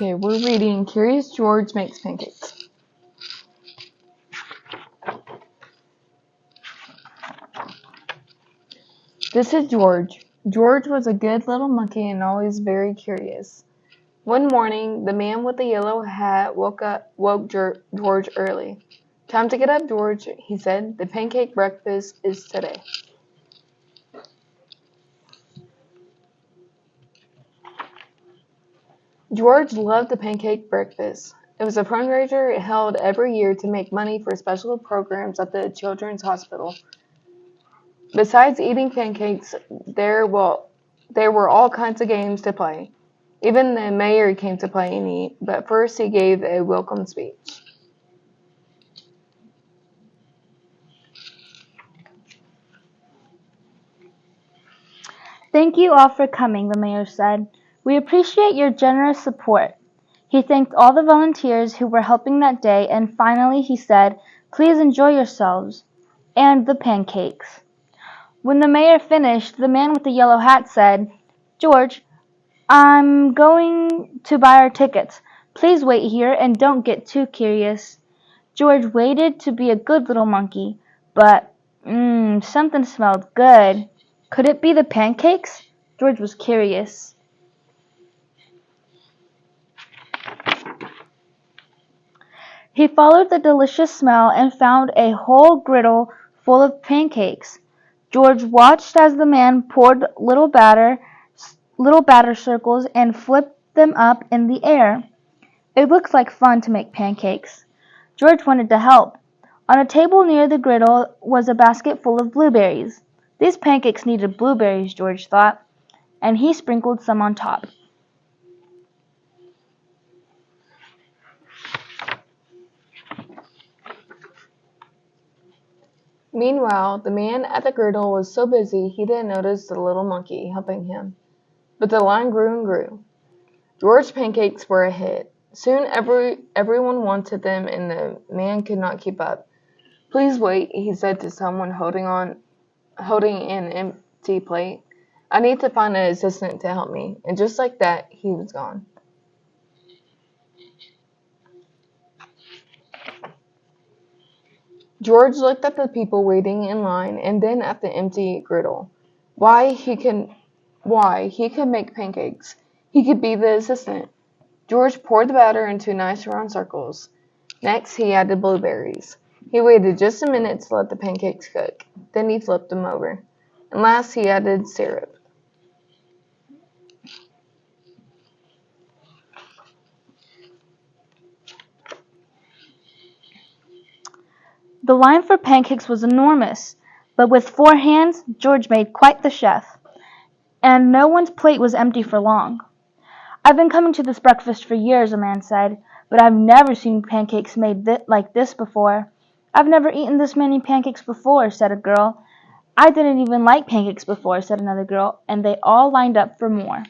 Okay, we're reading Curious George Makes Pancakes. This is George. George was a good little monkey and always very curious. One morning, the man with the yellow hat woke George early. "Time to get up, George," he said. "The pancake breakfast is today." George loved the pancake breakfast. It was a fundraiser held every year to make money for special programs at the Children's Hospital. Besides eating pancakes, there were all kinds of games to play. Even the mayor came to play and eat, but first he gave a welcome speech. "Thank you all for coming," the mayor said. "We appreciate your generous support." He thanked all the volunteers who were helping that day, and finally he said, "Please enjoy yourselves." And the pancakes. When the mayor finished, the man with the yellow hat said, "George, I'm going to buy our tickets. Please wait here and don't get too curious." George waited to be a good little monkey, but something smelled good. Could it be the pancakes? George was curious. He followed the delicious smell and found a whole griddle full of pancakes. George watched as the man poured little batter circles and flipped them up in the air. It looked like fun to make pancakes. George wanted to help. On a table near the griddle was a basket full of blueberries. These pancakes needed blueberries, George thought, and he sprinkled some on top. Meanwhile, the man at the griddle was so busy he didn't notice the little monkey helping him. But the line grew and grew. George's pancakes were a hit. Soon everyone wanted them and the man could not keep up. "Please wait," he said to someone holding an empty plate. "I need to find an assistant to help me." And just like that, he was gone. George looked at the people waiting in line and then at the empty griddle. He could make pancakes. He could be the assistant. George poured the batter into nice round circles. Next, he added blueberries. He waited just a minute to let the pancakes cook. Then he flipped them over. And last, he added syrup. The line for pancakes was enormous, but with 4 hands, George made quite the chef. And no one's plate was empty for long. "I've been coming to this breakfast for years," a man said, "but I've never seen pancakes made like this before." "I've never eaten this many pancakes before," said a girl. "I didn't even like pancakes before," said another girl, and they all lined up for more.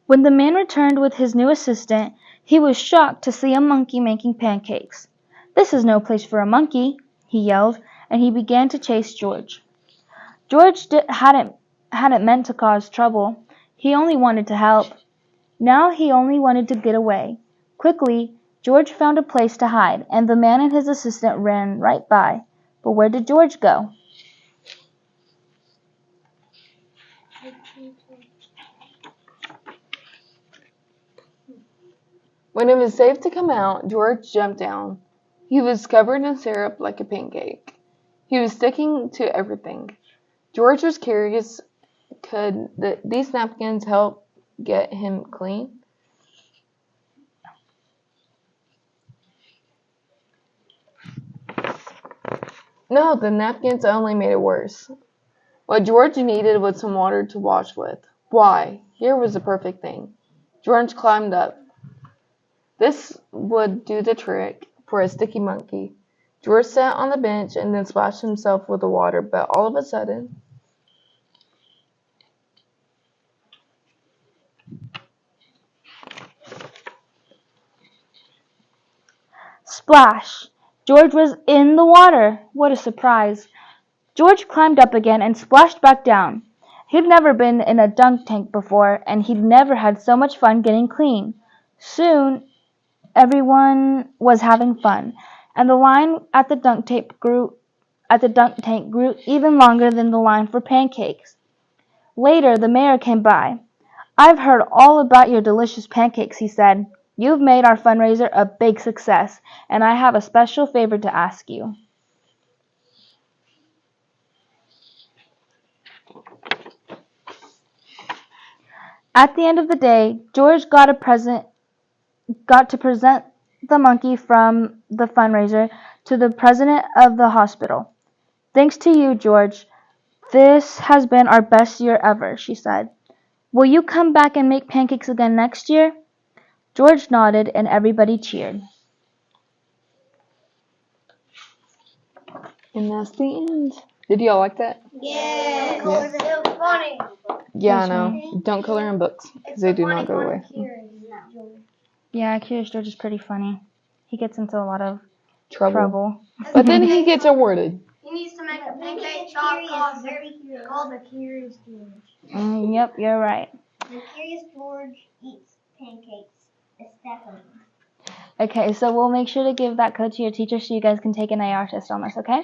When the man returned with his new assistant, he was shocked to see a monkey making pancakes. "This is no place for a monkey," he yelled, and he began to chase George. George hadn't meant to cause trouble. He only wanted to help. Now he only wanted to get away. Quickly, George found a place to hide, and the man and his assistant ran right by. But where did George go? When it was safe to come out, George jumped down. He was covered in syrup like a pancake. He was sticking to everything. George was curious, could these napkins help get him clean? No, the napkins only made it worse. What George needed was some water to wash with. Why, here was the perfect thing. George climbed up. This would do the trick for a sticky monkey. George sat on the bench and then splashed himself with the water, but all of a sudden, Splash! George was in the water. What a surprise! George climbed up again and splashed back down. He'd never been in a dunk tank before, and he'd never had so much fun getting clean. Soon, everyone was having fun, and the line at the dunk tank grew even longer than the line for pancakes. Later, the mayor came by. "I've heard all about your delicious pancakes," he said. "You've made our fundraiser a big success, and I have a special favor to ask you." At the end of the day, George got to present the monkey from the fundraiser to the president of the hospital. "Thanks to you, George. This has been our best year ever," she said. "Will you come back and make pancakes again next year?" George nodded, and everybody cheered. And that's the end. Did y'all like that? Yeah. Yeah. It's so funny. Yeah, I know. Don't color in books because they do not go away. Yeah, Curious George is pretty funny. He gets into a lot of Trouble. But then he gets awarded. He needs to make a pancake chocolate called the Curious George. Yep, you're right. The Curious George eats pancakes. It's definitely. Okay, so we'll make sure to give that code to your teacher so you guys can take an AR test on this, okay?